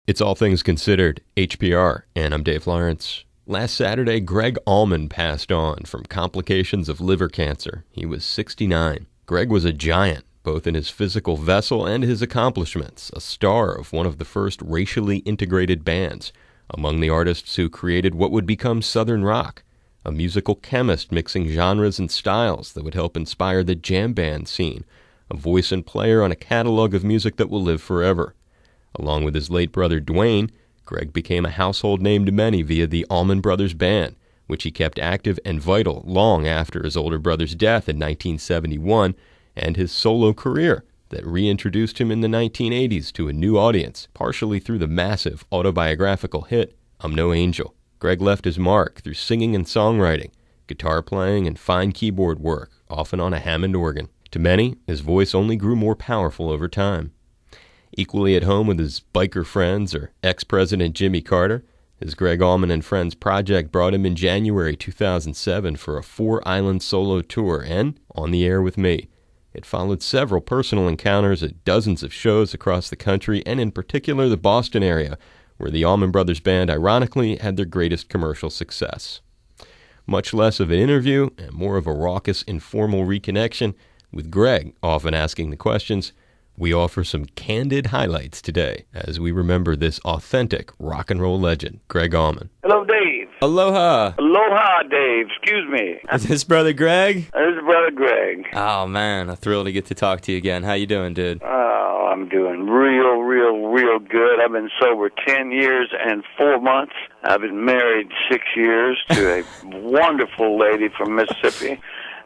It's All Things Considered, HPR, and I'm Dave Lawrence. Last Saturday, Gregg Allman passed on from complications of liver cancer. He was 69. Gregg was a giant, both in his physical vessel and his accomplishments, a star of one of the first racially integrated bands, among the artists who created what would become Southern rock, a musical chemist mixing genres and styles that would help inspire the jam band scene, a voice and player on a catalog of music that will live forever. Along with his late brother Dwayne, Gregg became a household name to many via the Allman Brothers Band, which he kept active and vital long after his older brother's death in 1971 and his solo career that reintroduced him in the 1980s to a new audience, partially through the massive autobiographical hit, I'm No Angel. Gregg left his mark through singing and songwriting, guitar playing, and fine keyboard work, often on a Hammond organ. To many, his voice only grew more powerful over time. Equally at home with his biker friends or ex-President Jimmy Carter, his Gregg Allman and Friends project brought him in January 2007 for a 4-island solo tour and On the Air with Me. It followed several personal encounters at dozens of shows across the country and in particular the Boston area, where the Allman Brothers Band ironically had their greatest commercial success. Much less of an interview and more of a raucous, informal reconnection, with Gregg often asking the questions, we offer some candid highlights today as we remember this authentic rock and roll legend, Gregg Allman. Hello, Dave. Aloha. Aloha, Dave. Excuse me. Is this Brother Gregg? This is Brother Gregg. Oh, man. A thrill to get to talk to you again. How you doing, dude? Oh, I'm doing real good. I've been sober 10 years and 4 months. I've been married 6 years to a wonderful lady from Mississippi.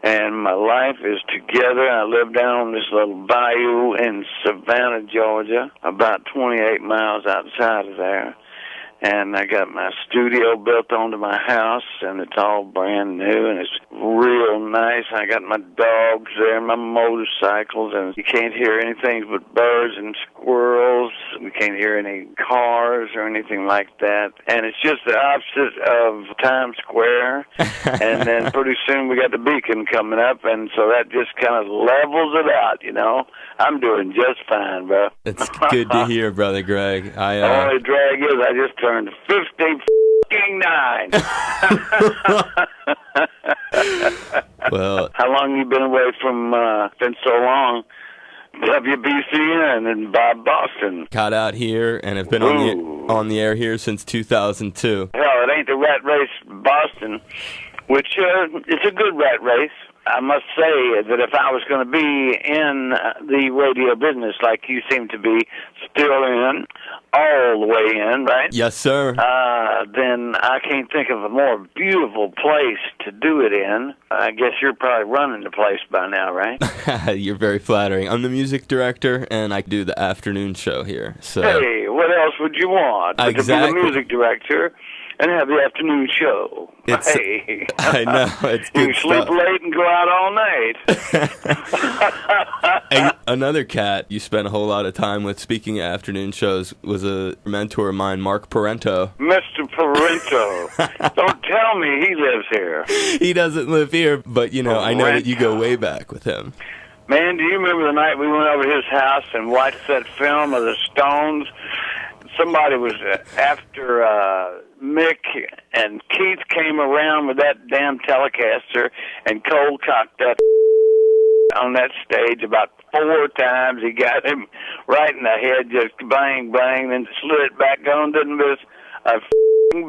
And my life is together. I live down on this little bayou in Savannah, Georgia, about 28 miles outside of there. And I got my studio built onto my house, and it's all brand new, and it's real nice. I got my dogs there, my motorcycles, and you can't hear anything but birds and squirrels. We can't hear any cars or anything like that. And it's just the opposite of Times Square. And then pretty soon we got the Beacon coming up, and so that just kind of levels it out, you know. I'm doing just fine, bro. It's good to hear, Brother Gregg. The only drag is I just turned 59. Well, how long you been away from, been so long? WBCN and Bob Boston. Caught out here and have been on the air here since 2002. Hell, it ain't the rat race Boston, which it's a good rat race. I must say that if I was going to be in the radio business like you seem to be still in, all the way in, right? Yes, sir. Then I can't think of a more beautiful place to do it in. I guess you're probably running the place by now, right? You're very flattering. I'm the music director, and I do the afternoon show here. So. Hey, what else would you want? Exactly. To be the music director and have the afternoon show. Hey. I know, it's good you can sleep late and go out all night. And another cat you spent a whole lot of time with, speaking of afternoon shows, was a mentor of mine, Mark Parento. Mr. Parento. Don't tell me he lives here. He doesn't live here, but, you know, I know that you go way back with him. Man, do you remember the night we went over to his house and watched that film of the Stones? Somebody was after Mick, and Keith came around with that damn Telecaster and cold cocked that on that stage about 4 times. He got him right in the head, just bang, bang, then slid it back on. Didn't miss a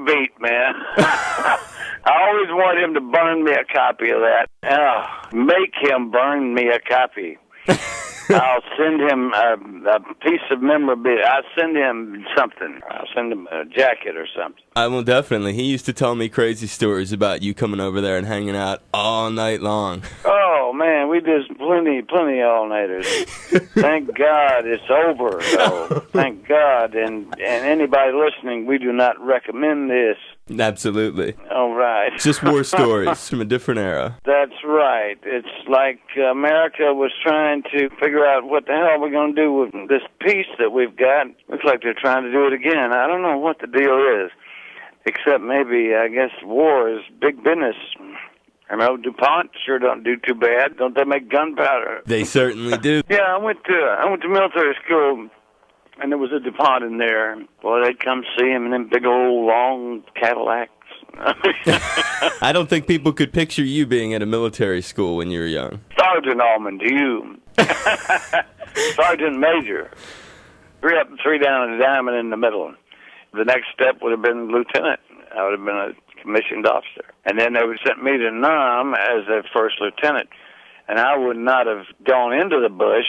beat, man. I always want him to burn me a copy of that. Make him burn me a copy. I'll send him a piece of memorabilia. I'll send him something. I'll send him a jacket or something. I will definitely. He used to tell me crazy stories about you coming over there and hanging out all night long. Oh, man, we did plenty all-nighters. Thank God it's over, though. Thank God. And anybody listening, we do not recommend this. Absolutely. All right. Just war stories from a different era. That's right. It's like America was trying to figure out what the hell we're going to do with this peace that we've got. Looks like they're trying to do it again. I don't know what the deal is, except maybe, I guess, war is big business. I know DuPont sure don't do too bad. Don't they make gunpowder? They certainly do. Yeah, I went to military school And there was a DuPont in there. Boy, they'd come see him in them big old long Cadillacs. I don't think people could picture you being at a military school when you were young. Sergeant Allman to you. Sergeant Major. 3 up and 3 down and a diamond in the middle. The next step would have been lieutenant. I would have been a commissioned officer. And then they would send me to Nam as a first lieutenant. And I would not have gone into the bush.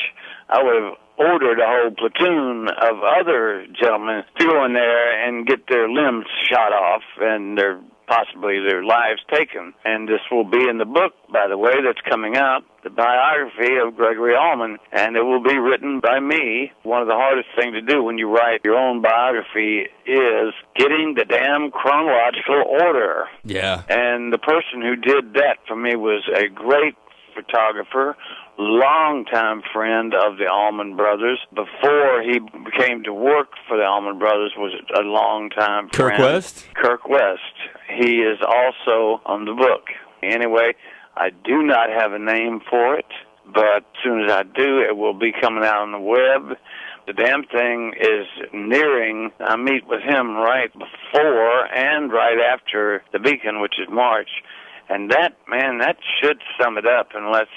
I would have ordered a whole platoon of other gentlemen to go in there and get their limbs shot off and possibly their lives taken. And this will be in the book, by the way, that's coming out, the biography of Gregory Allman, and it will be written by me. One of the hardest things to do when you write your own biography is getting the damn chronological order. Yeah. And the person who did that for me was a great photographer, longtime friend of the Allman Brothers. Before he came to work for the Allman Brothers, was a longtime friend. Kirk West? Kirk West. He is also on the book. Anyway, I do not have a name for it, but as soon as I do, it will be coming out on the web. The damn thing is nearing. I meet with him right before and right after the Beacon, which is March. And that should sum it up unless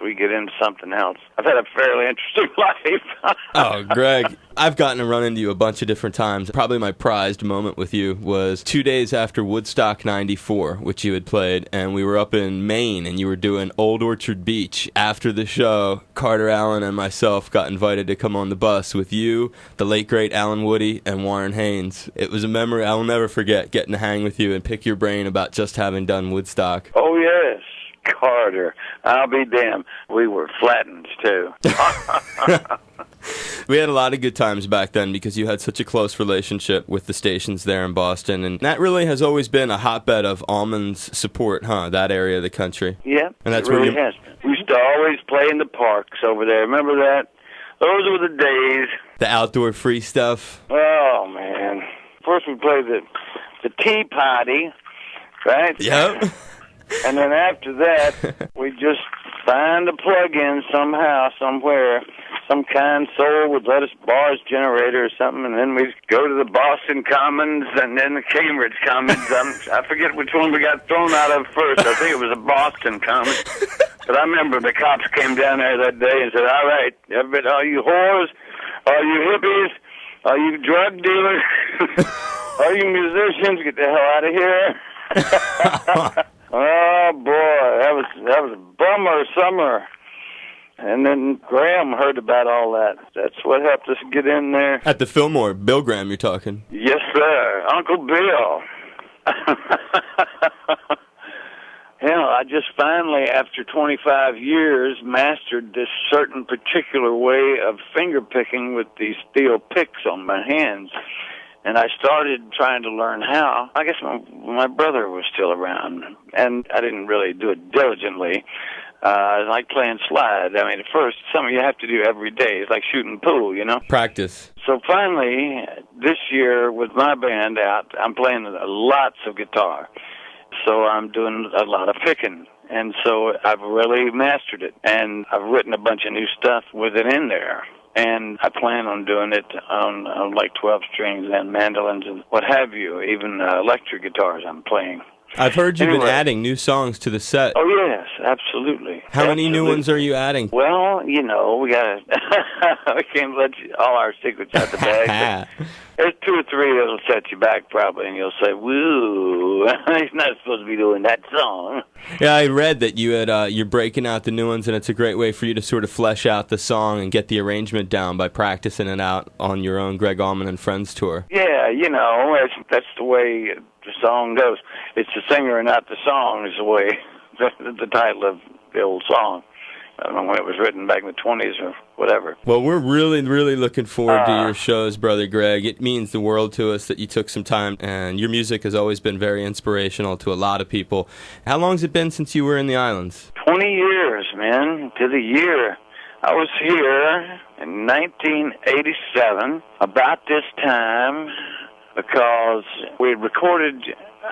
we get into something else. I've had a fairly interesting life. Oh, Greg, I've gotten to run into you a bunch of different times. Probably my prized moment with you was 2 days after Woodstock 94, which you had played, and we were up in Maine, and you were doing Old Orchard Beach. After the show, Carter Allen and myself got invited to come on the bus with you, the late, great Alan Woody, and Warren Haynes. It was a memory I will never forget, getting to hang with you and pick your brain about just having done Woodstock. Oh, yes. Carter, I'll be damned. We were flattened, too. We had a lot of good times back then because you had such a close relationship with the stations there in Boston, and that really has always been a hotbed of Allman's support, that area of the country. Yeah, and that's it really has been. We used to always play in the parks over there. Remember that? Those were the days. The outdoor free stuff. Oh, man. First we played the tea party, right? Yep. And then after that, we just find a plug-in somehow, somewhere. Some kind soul would let us borrow his generator or something, and then we'd go to the Boston Commons and then the Cambridge Commons. I forget which one we got thrown out of first. I think it was the Boston Commons. But I remember the cops came down there that day and said, all right, all you whores, all you hippies, all you drug dealers, all you musicians, get the hell out of here. Oh, boy, that was a bummer summer. And then Graham heard about all that. That's what helped us get in there. At the Fillmore, Bill Graham, you're talking. Yes, sir. Uncle Bill. I just finally, after 25 years, mastered this certain particular way of finger picking with these steel picks on my hands. And I started trying to learn how. I guess my brother was still around, and I didn't really do it diligently. I like playing slide. I mean, at first, something you have to do every day. It's like shooting pool, Practice. So finally, this year, with my band out, I'm playing lots of guitar. So I'm doing a lot of picking. And so I've really mastered it. And I've written a bunch of new stuff with it in there. And I plan on doing it on like 12 strings and mandolins and what have you, even electric guitars I'm playing. I've heard you've been adding new songs to the set. Oh, yes, absolutely. How many new ones are you adding? Well, we got we can't let all our secrets out the bag. There's 2 or 3 that'll set you back probably, and you'll say, woo, he's not supposed to be doing that song. Yeah, I read that you're breaking out the new ones, and it's a great way for you to sort of flesh out the song and get the arrangement down by practicing it out on your own Gregg Allman and Friends tour. Yeah, that's the way the song goes. It's the singer and not the song is the way, the title of the old song. I don't know when it was written, back in the 20s or whatever. Well, we're really, really looking forward to your shows, Brother Greg. It means the world to us that you took some time, and your music has always been very inspirational to a lot of people. How long has it been since you were in the islands? 20 years, man, to the year. I was here in 1987, about this time, because we had recorded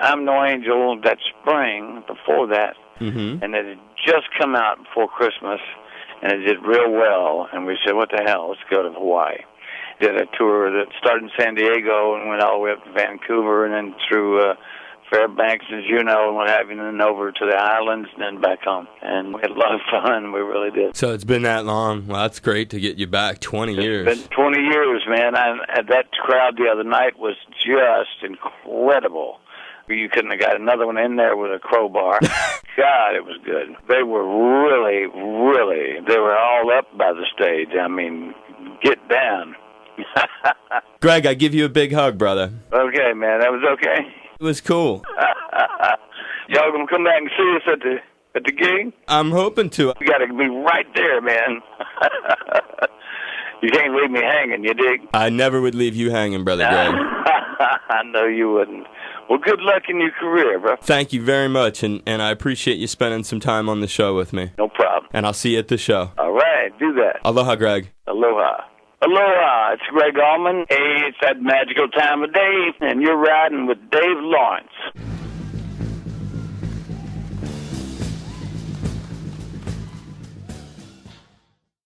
I'm No Angel that spring before that. Mm-hmm. And it had just come out before Christmas, and it did real well. And we said, what the hell, let's go to Hawaii. did a tour that started in San Diego and went all the way up to Vancouver and then through Fairbanks and Juneau and what have you, and then over to the islands and then back home. And we had a lot of fun. We really did. So it's been that long. Well, that's great to get you back 20 years. It's been 20 years, man. That crowd the other night was just incredible. You couldn't have got another one in there with a crowbar. God, it was good. They were really, they were all up by the stage. I mean, get down. Gregg, I give you a big hug, brother. Okay, man, that was okay. It was cool. Y'all gonna come back and see us at the gig? I'm hoping to. You gotta be right there, man. You can't leave me hanging, you dig? I never would leave you hanging, brother Gregg. I know you wouldn't. Well, good luck in your career, bro. Thank you very much, and I appreciate you spending some time on the show with me. No problem. And I'll see you at the show. All right, do that. Aloha, Gregg. Aloha. Aloha, it's Gregg Allman. Hey, it's that magical time of day, and you're riding with Dave Lawrence.